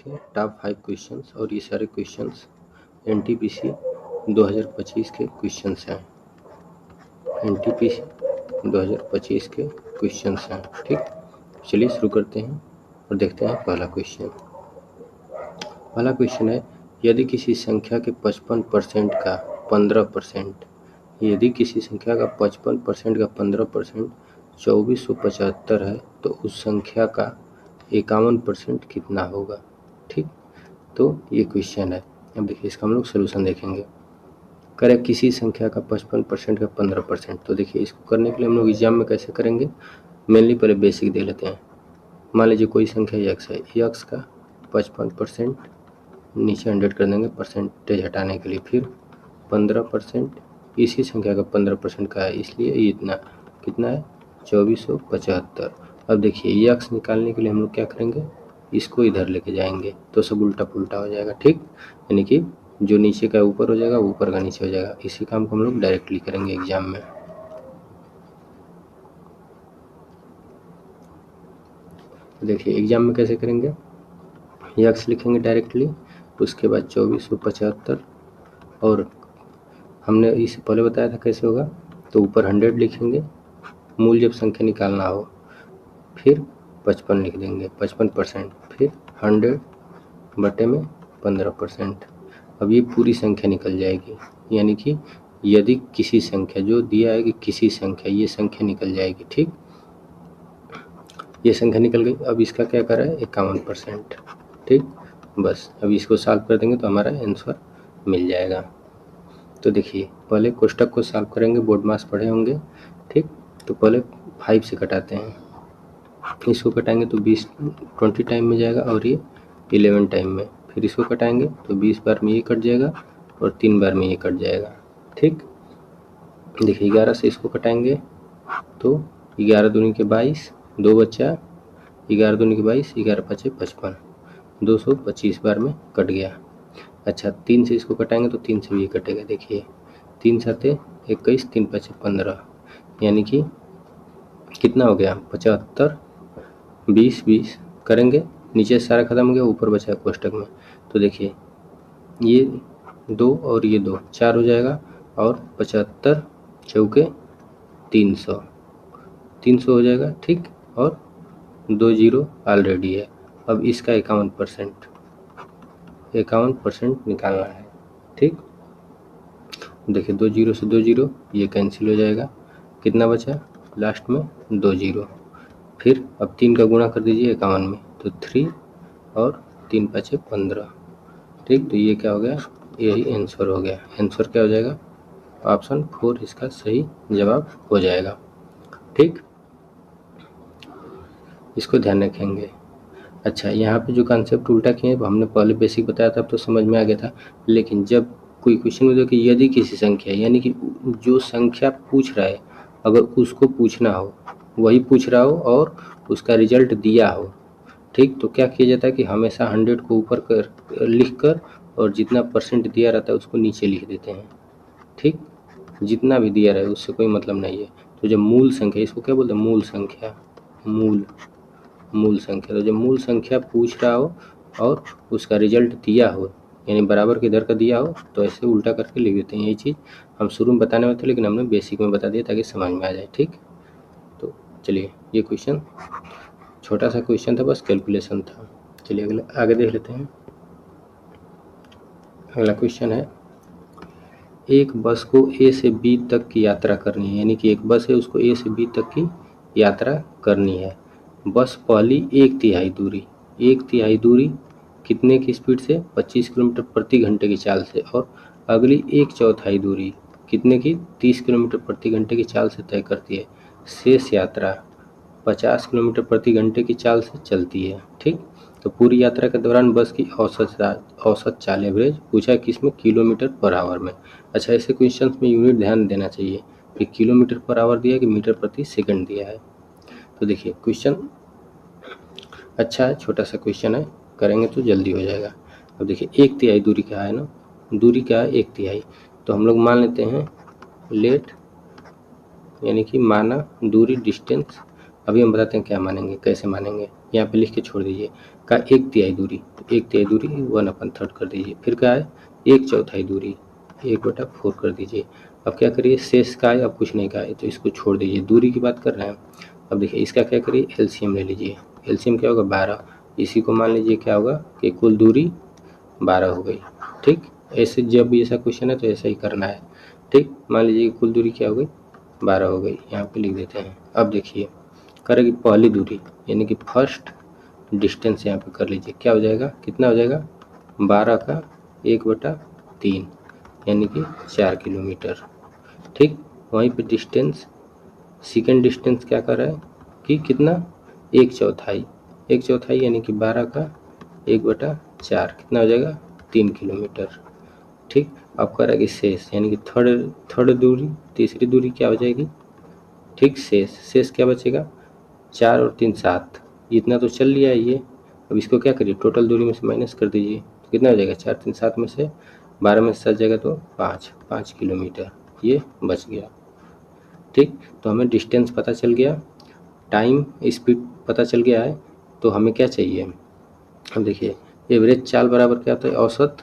के top 5 questions और ये सारे क्वेश्चंस एनटीपीसी 2025 के क्वेश्चंस हैं। एनटीपीसी 2025 के क्वेश्चंस हैं। ठीक, चलिए शुरू करते हैं और देखते हैं पहला क्वेश्चन। पहला क्वेश्चन है, यदि किसी संख्या के 55% का 15%, यदि किसी संख्या का 55% का 15% 2475 है तो उस संख्या का 51% कितना होगा। ठीक, तो ये क्वेश्चन है। अब देखिए इसका हम लोग सोल्यूशन देखेंगे। करें किसी संख्या का 55% का 15%, तो देखिए इसको करने के लिए हम लोग एग्जाम में कैसे करेंगे, मेनली पहले बेसिक देख लेते हैं। मान लीजिए कोई संख्या यक्स है, यक्स का 55% नीचे 100 कर देंगे परसेंटेज हटाने के लिए, फिर 15% इसी संख्या का 15% का है, इसलिए ये इतना कितना है 2475। अब देखिए यक्स निकालने के लिए हम लोग क्या करेंगे, इसको इधर लेके जाएंगे तो सब उल्टा पुल्टा हो जाएगा। ठीक, यानी कि जो नीचे का ऊपर हो जाएगा, ऊपर का नीचे हो जाएगा। इसी काम को हम लोग डायरेक्टली करेंगे एग्जाम में। देखिए एग्जाम में कैसे करेंगे, यक्स लिखेंगे डायरेक्टली, उसके बाद 2475 और हमने इससे पहले बताया था कैसे होगा, तो ऊपर 100 लिखेंगे, मूल जब संख्या निकालना हो, फिर 55 लिख देंगे 55%, फिर 100 बटे में 15%। अब ये पूरी संख्या निकल जाएगी, यानी कि यदि किसी संख्या जो दिया है कि किसी संख्या, ये संख्या निकल जाएगी। ठीक, ये संख्या निकल गई। अब इसका क्या कर रहा है 51%। ठीक, बस अब इसको सॉल्व कर देंगे तो हमारा आंसर मिल जाएगा। तो देखिए पहले कोष्टक को सॉल्व करेंगे, बोर्ड मास पढ़े होंगे। ठीक, तो पहले 5 से कटाते हैं, इसको कटाएंगे तो 20 टाइम में जाएगा और ये 11 टाइम में, फिर इसको कटाएंगे तो 20 बार में ये कट जाएगा और 3 बार में ये कट जाएगा। ठीक, देखिए 11 से इसको कटाएंगे तो 11 दूनी के 22, 2 बच्चा, 11 दूनी के 22, 11 पचे 55, 225 बार में कट गया। अच्छा 3 से इसको कटाएंगे तो 3 से भी ये कटेगा। देखिए 3 7 21, 3 5 15, यानी कि कितना हो गया 75, 20 20 करेंगे, नीचे सारा खत्म हो गया, ऊपर बचा कोष्टक में। तो देखिए ये 2 और ये 2 4 हो जाएगा और 75 चौके 300 हो जाएगा। ठीक, और 2 जीरो ऑलरेडी है। अब इसका 51% निकालना है। ठीक, देखिए 2 जीरो से 2 जीरो ये कैंसिल हो जाएगा, कितना बचा लास्ट में 2 जीरो। फिर अब 3 का गुणा कर दीजिए 51 में, तो 3 और 3 5 15। ठीक, तो ये क्या हो गया, यही आंसर हो गया। आंसर क्या हो जाएगा, ऑप्शन 4 इसका सही जवाब हो जाएगा। ठीक, इसको ध्यान रखेंगे। अच्छा यहाँ पे जो कॉन्सेप्ट उल्टा किए हमने पहले बेसिक बताया था, अब तो समझ में आ गया था, लेकिन जब कोई क्वेश्चन में कि यदि किसी संख्या, यानी कि जो संख्या पूछ रहा है अगर उसको पूछना हो, वही पूछ रहा हो और उसका रिजल्ट दिया हो, ठीक, तो क्या किया जाता है कि हमेशा 100 को ऊपर कर लिख कर और जितना परसेंट दिया रहता है उसको नीचे लिख देते हैं। ठीक, जितना भी दिया रहे उससे कोई मतलब नहीं है। तो जब मूल संख्या, इसको क्या बोलते हैं मूल संख्या, मूल संख्या, तो जब मूल संख्या पूछ रहा हो और उसका रिजल्ट दिया हो, यानी बराबर के इधर का दिया हो, तो ऐसे उल्टा करके लिख देते हैं। यही चीज़ हम शुरू में बताने वाले थे, लेकिन हमने बेसिक में बता दिया ताकि समझ में आ जाए। ठीक, तो चलिए ये क्वेश्चन छोटा सा क्वेश्चन था, बस कैलकुलेशन था। चलिए अगले आगे देख लेते हैं। अगला क्वेश्चन है, एक बस को ए से बी तक की यात्रा करनी है, यानी कि एक बस है उसको ए से बी तक की यात्रा करनी है। बस पहली 1/3 दूरी कितने की स्पीड से 25 किलोमीटर प्रति घंटे की चाल से, और अगली 1/4 दूरी कितने की 30 किलोमीटर प्रति घंटे की चाल से तय करती है। शेष यात्रा 50 किलोमीटर प्रति घंटे की चाल से चलती है। ठीक, तो पूरी यात्रा के दौरान बस की औसत चाल एवरेज पूछा किस में, किलोमीटर पर आवर में। अच्छा ऐसे क्वेश्चंस में यूनिट ध्यान देना चाहिए कि किलोमीटर पर आवर दिया है कि मीटर प्रति सेकंड दिया है। तो देखिए क्वेश्चन अच्छा है, छोटा सा क्वेश्चन है, करेंगे तो जल्दी हो जाएगा। अब देखिए 1/3 दूरी क्या है ना, दूरी क्या है 1/3, तो हम लोग मान लेते हैं लेट, यानी कि माना दूरी डिस्टेंस। अभी हम बताते हैं क्या मानेंगे, कैसे मानेंगे। यहाँ पे लिख के छोड़ दीजिए। का 1/3 दूरी, तो 1/3 दूरी 1/3 कर दीजिए। फिर क्या है 1/4 दूरी 1/4 कर दीजिए। अब क्या करिए शेष का है, अब कुछ नहीं का है तो इसको छोड़ दीजिए, दूरी की बात कर रहे हैं। अब देखिए इसका क्या करिए एलसीएम ले लीजिए। एलसीएम क्या होगा 12, इसी को मान लीजिए क्या होगा कि कुल दूरी 12 हो गई। ठीक, ऐसे जब भी ऐसा क्वेश्चन है तो ऐसा ही करना है। ठीक, मान लीजिए कुल दूरी क्या हो गई 12 हो गई, यहाँ पे लिख देते हैं। अब देखिए करेगी पहली दूरी यानी कि फर्स्ट डिस्टेंस यहाँ पे कर लीजिए, क्या हो जाएगा कितना हो जाएगा 12 का 1/3 यानी कि 4 किलोमीटर। ठीक, वहीं पे डिस्टेंस सेकेंड डिस्टेंस क्या कर रहा है कि कितना 1/4, 1/4 यानी कि 12 का 1/4 कितना हो जाएगा 3 किलोमीटर। ठीक, अब करेगी शेष यानी कि थर्ड दूरी, तीसरी दूरी क्या हो जाएगी। ठीक, शेष क्या बचेगा 4 और 3 7, इतना तो चल लिया है ये। अब इसको क्या करिए टोटल दूरी में से माइनस कर दीजिए, तो कितना हो जाएगा 4 3 7 में से 12 में से 7 जाएगा तो 5 किलोमीटर ये बच गया। ठीक, तो हमें डिस्टेंस पता चल गया, टाइम स्पीड पता चल गया है, तो हमें क्या चाहिए। अब देखिए एवरेज चाल बराबर क्या होता है औसत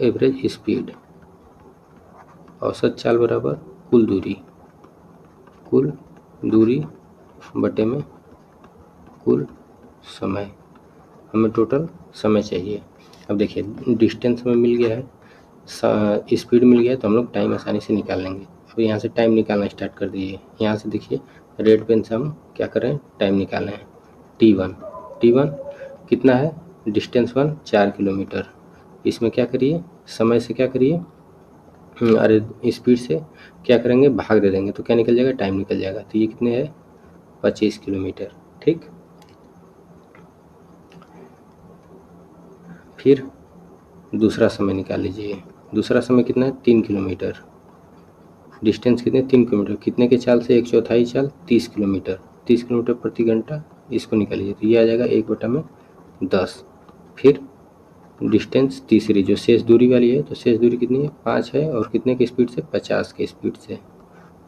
एवरेज स्पीड, औसत चाल बराबर कुल दूरी बटे में कुल समय, हमें टोटल समय चाहिए। अब देखिए डिस्टेंस हमें मिल गया है, स्पीड मिल गया है, तो हम लोग टाइम आसानी से निकाल लेंगे। अब यहाँ से टाइम निकालना स्टार्ट कर दीजिए। यहाँ से देखिए रेड पेन से हम क्या करें टाइम निकालें हैं। T1 कितना है डिस्टेंस 1 4 किलोमीटर, इसमें क्या करिए समय से क्या करिए अरे स्पीड से क्या करेंगे भाग दे देंगे, तो क्या निकल जाएगा टाइम निकल जाएगा। तो ये कितने है 25 किलोमीटर। ठीक, फिर दूसरा समय निकाल लीजिए। दूसरा समय कितना है 3 किलोमीटर, डिस्टेंस कितने 3 किलोमीटर, कितने के चाल से 1/4 चाल 30 किलोमीटर, 30 किलोमीटर प्रति घंटा, इसको निकाल लीजिए तो ये आ जाएगा 1/10। फिर डिस्टेंस तीसरी जो शेष दूरी वाली है, तो शेष दूरी कितनी है 5 है और कितने की स्पीड से 50 की स्पीड से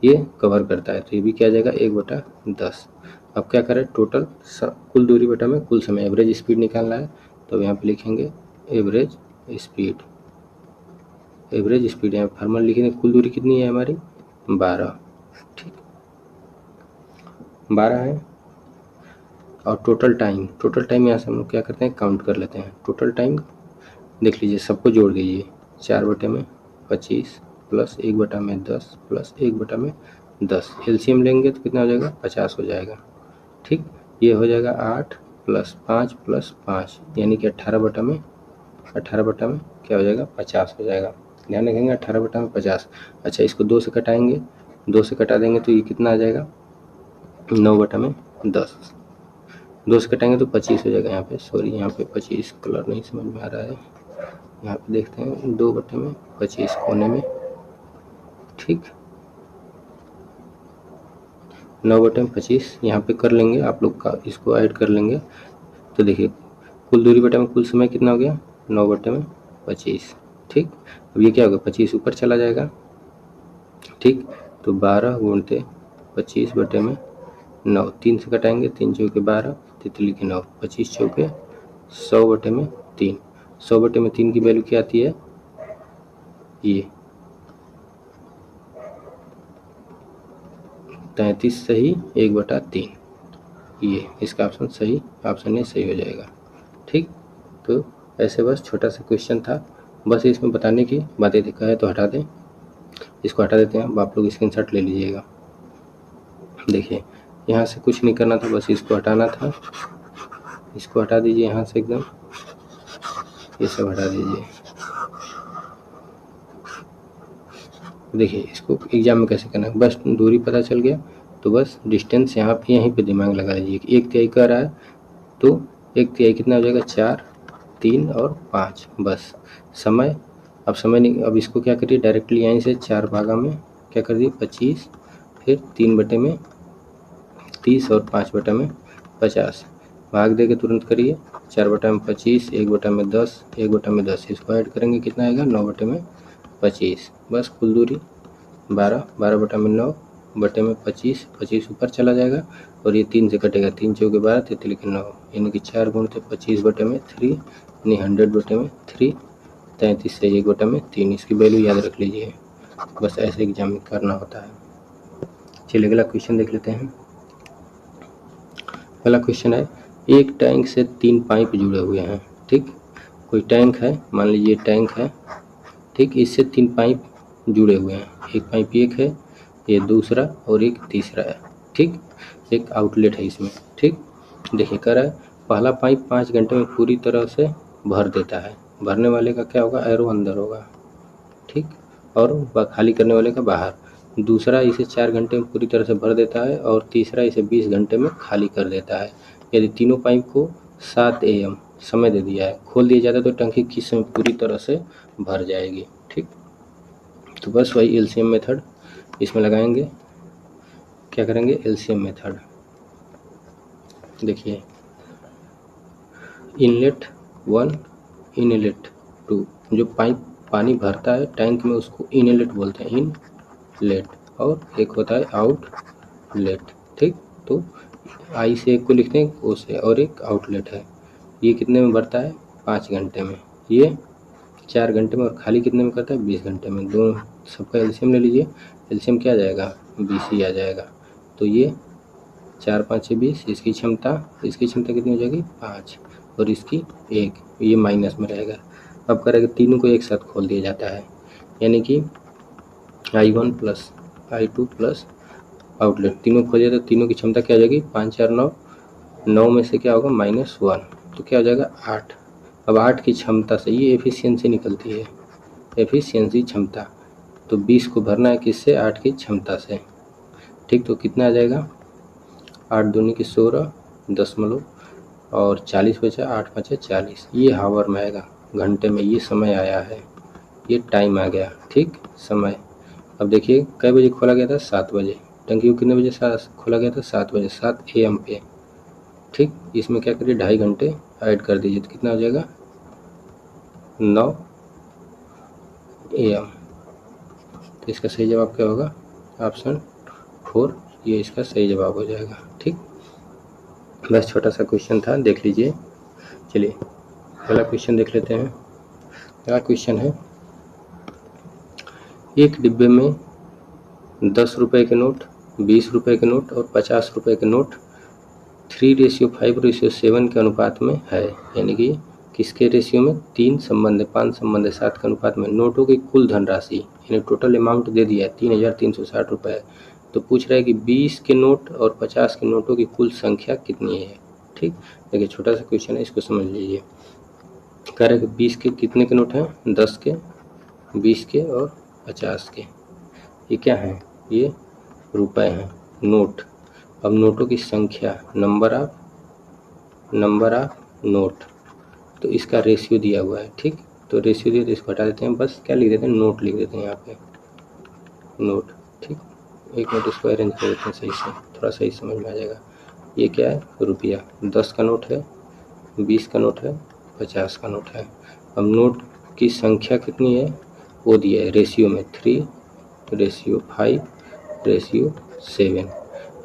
ये कवर करता है, तो ये भी क्या आ जाएगा 1/10। अब क्या करें टोटल कुल दूरी बटा में कुल समय, एवरेज स्पीड निकालना है, तो यहाँ पे लिखेंगे एवरेज स्पीड यहाँ फार्मूला लिखेंगे। कुल दूरी कितनी है हमारी 12। ठीक, 12 है। और टोटल टाइम यहाँ से हम लोग क्या करते हैं काउंट कर लेते हैं। टोटल टाइम देख लीजिए, सबको जोड़ दीजिए 4/25 प्लस 1/10 प्लस 1/10, एलसीएम लेंगे तो कितना हो जाएगा 50 हो जाएगा। ठीक, ये हो जाएगा 8 + 5 + 5 यानी कि 18/में क्या हो जाएगा 50 हो जाएगा। ध्यान रखेंगे 18/50। अच्छा इसको 2 से कटाएंगे, 2 से कटा देंगे तो ये कितना आ जाएगा 9/10। 2 से कटाएंगे तो 25 हो जाएगा। यहाँ पे सॉरी यहाँ पे 25 कलर नहीं समझ में आ रहा है, यहाँ पे देखते हैं 2/25 कोने में। ठीक, 9/25 यहाँ पे कर लेंगे आप लोग का, इसको ऐड कर लेंगे तो देखिए कुल दूरी बटे में कुल समय कितना हो गया 9/25। ठीक, अब ये क्या होगा 25 ऊपर चला जाएगा। ठीक, तो 12 × 25/9, 3 से कटाएंगे 3 चौके 12, तितली के 9, 25 चौके 100/3। 100/3 की वैल्यू क्या आती है ये 33 सही 1/3, ये इसका ऑप्शन सही, ऑप्शन ए सही हो जाएगा। ठीक, तो ऐसे बस छोटा सा क्वेश्चन था, बस इसमें बताने की बातें दिखा है तो हटा दें, इसको हटा देते हैं। अब आप लोग स्क्रीनशॉट ले लीजिएगा। देखिए यहाँ से कुछ नहीं करना था, बस इसको हटाना था, इसको हटा दीजिए यहाँ से एकदम, ये सब हटा दीजिए। देखिए इसको एग्जाम में कैसे करना है, बस दूरी पता चल गया तो बस डिस्टेंस यहाँ पे यहीं पे दिमाग लगा लीजिए। 1/3 कर रहा है तो 1/3 कितना हो जाएगा 4 3 और 5 बस। समय अब समय नहीं, अब इसको क्या करिए डायरेक्टली यहीं से 4 भागा में क्या कर दिए 25, फिर 3/30 और 5/50 भाग दे के तुरंत करिए। 4/25 1/10 1/10 इसको ऐड करेंगे कितना आएगा 9/25। बस कुल दूरी 12 12/9 बटे में 25, 25 ऊपर चला जाएगा और ये 3 से कटेगा, 3 चौके 12, 33 9, यानी कि 4 गुणित 25 बटे में 3, यानी 100 बटे में 3, 33 से 1 बटे में 3। इसकी वैल्यू याद रख लीजिए, बस ऐसे एग्जाम में करना होता है। चलिए अगला क्वेश्चन देख लेते हैं। अगला क्वेश्चन है, एक टैंक से 3 पाइप जुड़े हुए हैं। ठीक, कोई टैंक है, मान लीजिए टैंक है, ठीक, इससे 3 पाइप जुड़े हुए हैं। एक पाइप एक है, ये दूसरा और एक तीसरा है। ठीक, एक आउटलेट है इसमें। ठीक, देखिए कह रहा है पहला पाइप 5 घंटे में पूरी तरह से भर देता है। भरने वाले का क्या होगा, एरो अंदर होगा। ठीक, और खाली करने वाले का बाहर। दूसरा इसे 4 घंटे में पूरी तरह से भर देता है और तीसरा इसे 20 घंटे में खाली कर देता है। यदि तीनों पाइप को 7 AM समय दे दिया है, खोल दिया जाता है तो टंकी किस समय पूरी तरह से भर जाएगी। ठीक, तो बस वही एलसीएम मेथड इसमें लगाएंगे। क्या करेंगे, एलसीएम मेथड। देखिए इनलेट 1, इनलेट 2, जो पाइप पानी भरता है टैंक में उसको इनलेट बोलते हैं, इनलेट, और एक होता है आउटलेट। ठीक, तो आई से एक को लिखते हैं, ओ से, और एक आउटलेट है। ये कितने में भरता है, 5 घंटे में, ये 4 घंटे में, और खाली कितने में करता है, 20 घंटे में। दोनों सबका एलसीएम ले लीजिए, एलसीएम क्या आ जाएगा, 20 ही आ जाएगा। तो ये 4 5 6 20, इसकी क्षमता कितनी हो जाएगी, 5, और इसकी 1, ये माइनस में रहेगा। अब करेंगे तीनों को एक साथ खोल दिया जाता है, यानी कि I1 plus I2 plus outlet, तीनों खोले तो तीनों की क्षमता क्या हो जाएगी, 5 4 9, 9 में से क्या होगा -1, तो क्या हो जाएगा 8। अब 8 की क्षमता से ये एफिशिएंसी निकलती है, एफिशिएंसी क्षमता, तो 20 को भरना है किससे, 8 की क्षमता से। ठीक, तो कितना आ जाएगा, 8 दूनी की 16 दशमलव और 40 बचा, 8 5 40, ये हावर में आएगा, घंटे में ये समय आया है, ये टाइम आ गया। ठीक, समय। अब देखिए कई बजे खोला गया था, 7 बजे। टंकी को कितने बजे खोला गया था, 7 बजे, 7 AM पे। ठीक, इसमें क्या करिए 2.5 घंटे ऐड कर दीजिए, तो कितना हो जाएगा 9 AM। तो इसका सही जवाब क्या होगा, ऑप्शन 4, ये इसका सही जवाब हो जाएगा। ठीक, बस छोटा सा क्वेश्चन था, देख लीजिए। चलिए अगला क्वेश्चन देख लेते हैं। अगला क्वेश्चन है, एक डिब्बे में 10 रुपये के नोट, 20 रुपये के नोट और 50 रुपये के नोट 3:5:7 के अनुपात में है। यानी कि किसके रेशियो में, 3 संबंध 5 संबंध 7 के अनुपात में। नोटों की कुल धनराशि यानी टोटल अमाउंट दे दिया है 3,360 रुपये। तो पूछ रहा है कि 20 के नोट और 50 के नोटों की कुल संख्या कितनी है। ठीक, देखिए छोटा सा क्वेश्चन है, इसको समझ लीजिए। कह रहे हैं कि 20 के कितने के नोट हैं, 10 के, 20 के और 50 के। ये क्या है, ये रुपए हैं, नोट। अब नोटों की संख्या, नंबर ऑफ नोट, तो इसका रेशियो दिया हुआ है। ठीक, तो रेशियो दिया तो इसको हटा देते हैं, बस क्या लिख देते हैं, नोट लिख देते हैं यहाँ पे, नोट। ठीक, एक मिनट इसको अरेंज कर देते हैं सही से, थोड़ा सही समझ में आ जाएगा। ये क्या है, रुपया, 10 का नोट है, 20 का नोट है, 50 का नोट है। अब नोट की संख्या कितनी है, वो दिया है रेशियो में 3:5:7।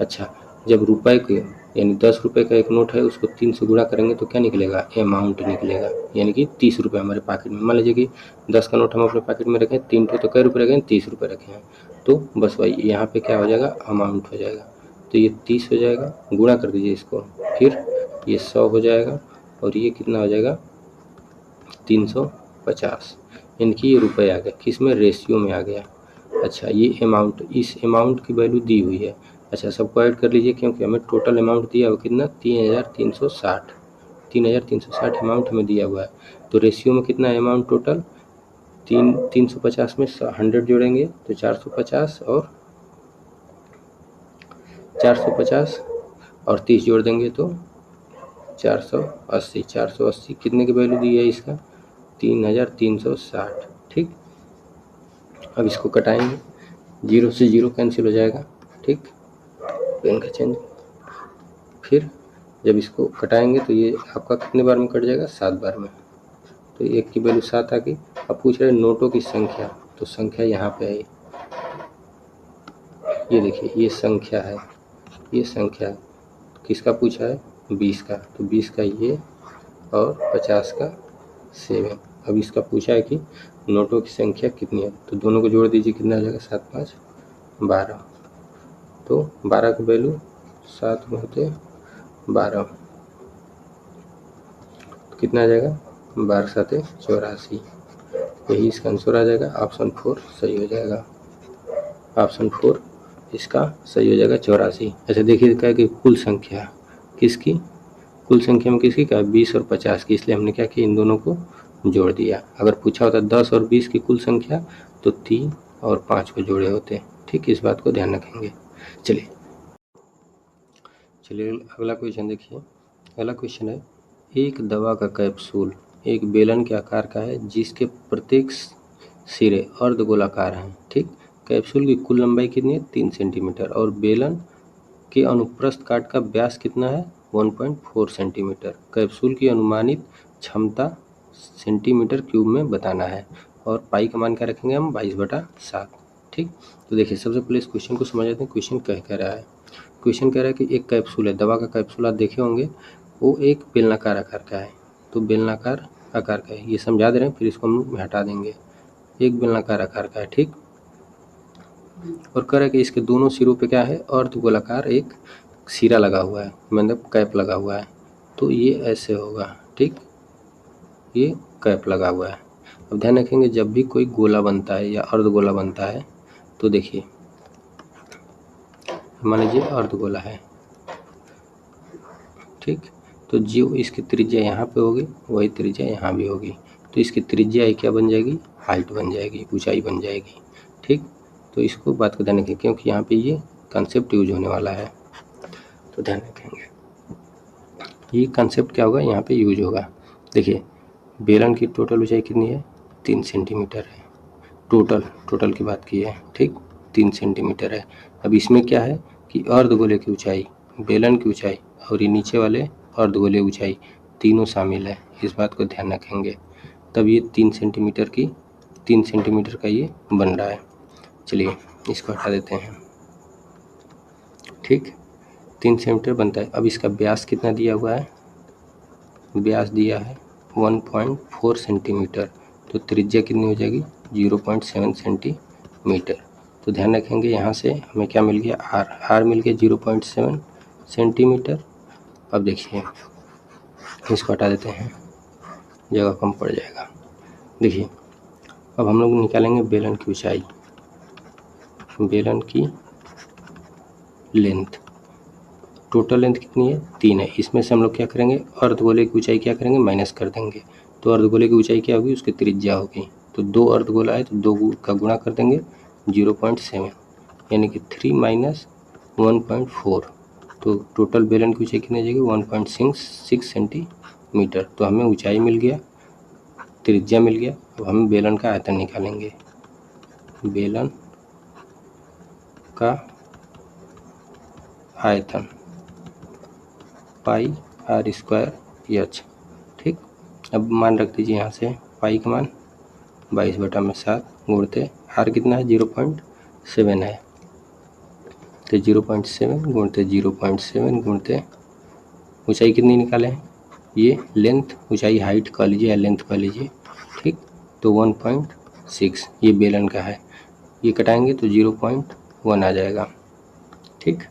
अच्छा, जब रुपए के यानी 10 रुपये का एक नोट है, उसको 3 से गुणा करेंगे तो क्या निकलेगा, अमाउंट निकलेगा, यानी कि 30 रुपये हमारे पॉकेट में। मान लीजिए कि 10 का नोट हम अपने पॉकेट में रखें, 3 तो कई रुपये रखे, 30 रुपये रखे हैं, तो बस वही यहाँ पे क्या हो जाएगा, अमाउंट हो जाएगा। तो ये 30 हो जाएगा, गुणा कर दीजिए इसको, फिर ये 100 हो जाएगा, और ये कितना हो जाएगा 350। इनकी ये रुपये आ गया, किस में, रेशियो में आ गया। अच्छा, ये अमाउंट, इस अमाउंट की वैल्यू दी हुई है। अच्छा, सबको ऐड कर लीजिए, क्योंकि हमें टोटल अमाउंट दिया हुआ कितना, 3,360 अमाउंट हमें दिया हुआ है। तो रेशियो में कितना है अमाउंट टोटल, 350 में 100 जोड़ेंगे तो 450, और 450 और 30 जोड़ देंगे तो 480। 480 कितने की वैल्यू दी है इसका, 3,360। ठीक, अब इसको कटाएंगे, 0 से 0 कैंसिल हो जाएगा। ठीक, पेन का चेंज, फिर जब इसको कटाएंगे तो ये आपका कितने बार में कट जाएगा, 7 बार में। तो 1 की वैल्यू 7 आ गई। अब पूछ रहे हैं नोटों की संख्या, तो संख्या यहाँ पे आई, ये देखिए ये संख्या है, ये संख्या किसका पूछा है? 20 का, तो 20 का ये और 50 का 7। अब इसका पूछा है कि नोटों की संख्या कितनी है, तो दोनों को जोड़ दीजिए, कितना आ जाएगा? 7 5 12। तो 12 का वैल्यू 7 गुणते 12 तो कितना आ जाएगा? 12 7 84। यही इसका आंसर आ जाएगा। ऑप्शन 4 सही हो जाएगा। ऑप्शन 4 इसका सही हो जाएगा, 84। ऐसे देखिए क्या है कि कुल संख्या किसकी, कुल संख्या में किसकी क्या है? 20 और 50 की, इसलिए हमने क्या किया? इन दोनों को जोड़ दिया। अगर पूछा होता 10 और 20 की कुल संख्या तो 3 और 5 को जोड़े होते। ठीक, इस बात को ध्यान रखेंगे। चलिए अगला क्वेश्चन देखिए। अगला क्वेश्चन है, एक दवा का कैप्सूल एक बेलन के आकार का है जिसके प्रत्येक सिरे अर्धगोलाकार हैं। ठीक, कैप्सूल की कुल लंबाई कितनी है? 3 सेंटीमीटर और बेलन के अनुप्रस्थ काट का व्यास कितना है? 1.4 सेंटीमीटर। कैप्सूल की अनुमानित क्षमता सेंटीमीटर क्यूब में बताना है और पाई का मान क्या रखेंगे हम? 22/7। ठीक, तो देखिए सबसे पहले इस क्वेश्चन को समझ लेते हैं। क्वेश्चन कह रहा है, क्वेश्चन कह रहा है कि एक कैप्सूल है, दवा का कैप्सूल आप देखे होंगे, वो एक बेलनाकार आकार का है। तो बेलनाकार आकार का है, ये समझा दे रहे हैं, फिर इसको हम हटा देंगे। एक बेलनाकार आकार का है। ठीक, और कह रहा है कि इसके दोनों सिरों पे क्या है? अर्धगोलाकार एक सिरा लगा हुआ है, मतलब कैप लगा हुआ है। तो ये ऐसे होगा। ठीक, ये कैप लगा हुआ है। अब ध्यान रखेंगे जब भी कोई गोला बनता है या अर्धगोला बनता है तो देखिए मान लीजिए अर्धगोला है। ठीक, तो जो इसकी त्रिज्या यहाँ पे होगी वही त्रिज्या यहाँ भी होगी, तो इसकी त्रिज्या क्या बन जाएगी? हाइट बन जाएगी, ऊंचाई बन जाएगी। ठीक, तो इसको बात को ध्यान रखें क्योंकि यहाँ पे ये कंसेप्ट यूज होने वाला है, तो ध्यान रखेंगे ये कंसेप्ट क्या होगा यहाँ पे यूज होगा। देखिए बेलन की टोटल ऊंचाई कितनी है? 3 सेंटीमीटर है। टोटल की बात की है। ठीक, 3 सेंटीमीटर है। अब इसमें क्या है कि अर्धगोले की ऊंचाई, बेलन की ऊंचाई और ये नीचे वाले अर्धगोले ऊंचाई तीनों शामिल है, इस बात को ध्यान रखेंगे। तब ये 3 सेंटीमीटर का ये बन रहा है। चलिए इसको हटा देते हैं। ठीक, 3 सेंटीमीटर बनता है। अब इसका व्यास कितना दिया हुआ है? व्यास दिया है 1.4 सेंटीमीटर, तो त्रिज्या कितनी हो जाएगी? 0.7 सेंटीमीटर। तो ध्यान रखेंगे यहाँ से हमें क्या मिल गया? आर मिल गया 0.7 सेंटीमीटर। अब देखिए इसको हटा देते हैं, जगह कम पड़ जाएगा। देखिए अब हम लोग निकालेंगे बेलन की ऊंचाई, बेलन की लेंथ। टोटल लेंथ कितनी है? 3 है। इसमें से हम लोग क्या करेंगे? अर्धगोले की ऊंचाई क्या करेंगे? माइनस कर देंगे। तो अर्धगोले की ऊंचाई क्या होगी? उसकी त्रिज्या होगी। तो 2 अर्धगोला है तो 2 का गुणा कर देंगे 0.7, यानी कि 3 माइनस 1.4। तो टोटल बेलन की ऊंचाई कितनी जाएगी? 1.6 सेंटीमीटर। तो हमें ऊंचाई मिल गया, त्रिज्या मिल गया। अब हम बेलन का आयतन निकालेंगे। बेलन का आयतन पाई आर स्क्वायर एच। ठीक, अब मान रख दीजिए यहाँ से पाई का मान 22/7 गुणते आर कितना है? 0.7 है, तो 0.7 गुणते 0.7 गुणते ऊंचाई कितनी निकाले हैं? ये लेंथ, ऊंचाई हाइट कह लीजिए या लेंथ कह लीजिए। ठीक, तो 1.6 ये बेलन का है, ये कटाएंगे तो 0.1 आ जाएगा। ठीक,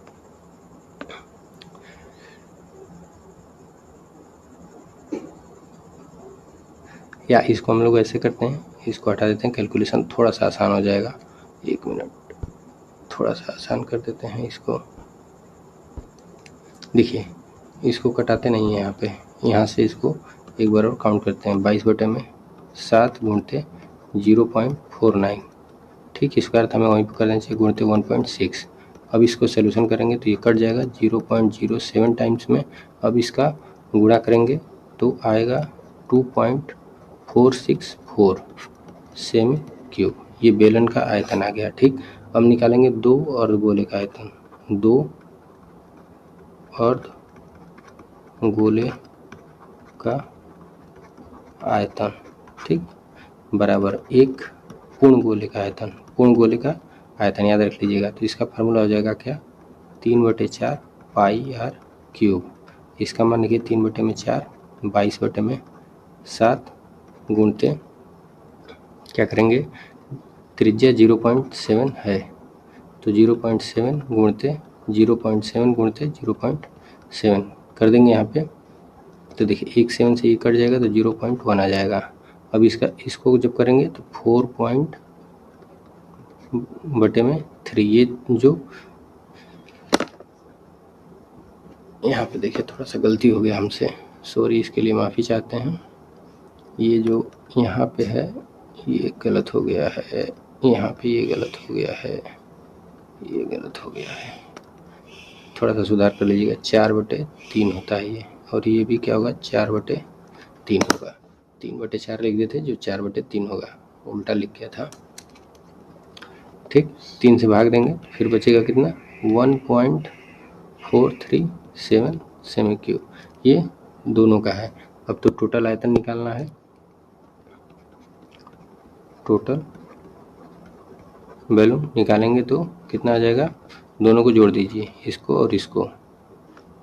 या इसको हम लोग ऐसे करते हैं, इसको हटा देते हैं, कैलकुलेशन थोड़ा सा आसान हो जाएगा। 1 मिनट, थोड़ा सा आसान कर देते हैं इसको। देखिए इसको कटाते नहीं है यहाँ पे, यहाँ से इसको एक बार और काउंट करते हैं। 22/7 गुणते 0.49। ठीक, इसका अर्थ हमें वहीं पर कर देना चाहिए, गुणते 1.6। अब इसको सोल्यूशन करेंगे तो ये कट जाएगा 0.07 टाइम्स में। अब इसका गुणा करेंगे तो आएगा 2.464 सेमी क्यूब। ये बेलन का आयतन आ गया। ठीक, अब निकालेंगे 2 अर्धगोले का आयतन। 2 अर्धगोले का आयतन, ठीक, बराबर 1 पूर्ण गोले का आयतन। पूर्ण गोले का आयतन याद रख लीजिएगा। तो इसका फार्मूला हो जाएगा क्या, 3/4 पाई आर क्यूब। इसका मान लिखिए 3/4 22/7 गुणते क्या करेंगे, त्रिज्या 0.7 है तो 0.7 गुणते 0.7 कर देंगे यहाँ पे। तो देखिए 1 7 से ये कट जाएगा तो 0.1 आ जाएगा। अब इसको जब करेंगे तो 4/3 ये जो यहाँ पे देखिए थोड़ा सा गलती हो गया हमसे, सॉरी, इसके लिए माफ़ी चाहते हैं। ये जो यहाँ पे है ये गलत हो गया है, यहाँ पे ये गलत हो गया है, ये गलत हो गया है, थोड़ा सा सुधार कर लीजिएगा। 4/3 होता है ये, और ये भी क्या होगा 4/3 होगा। 3/4 लिख देते जो 4/3 होगा, उल्टा लिख गया था। ठीक, 3 से भाग देंगे फिर बचेगा कितना, 1.437 सेमी क्यूब। ये दोनों का है। अब तो टोटल आयतन निकालना है। टोटल बैलून निकालेंगे तो कितना आ जाएगा, दोनों को जोड़ दीजिए, इसको और इसको।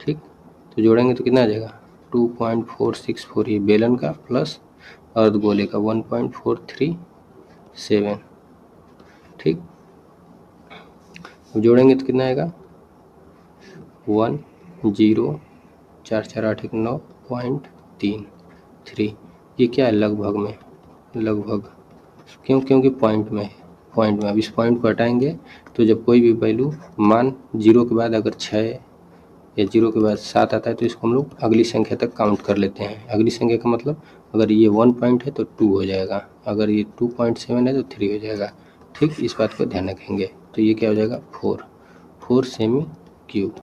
ठीक, तो जोड़ेंगे तो कितना आ जाएगा 2.464, ये बेलन का प्लस अर्धगोले का 1.437। ठीक, जोड़ेंगे तो कितना आएगा 104489.33। ये क्या है, लगभग में, लगभग क्योंकि पॉइंट में है, पॉइंट में। अब इस पॉइंट को हटाएंगे तो जब कोई भी वैल्यू मान 0 के बाद अगर 6 या 0 के बाद 7 आता है तो इसको हम लोग अगली संख्या तक काउंट कर लेते हैं। अगली संख्या का मतलब अगर ये 1 पॉइंट है तो 2 हो जाएगा, अगर ये 2.7 है तो 3 हो जाएगा। ठीक, इस बात को ध्यान रखेंगे। तो ये क्या हो जाएगा 4 सेमी क्यूब।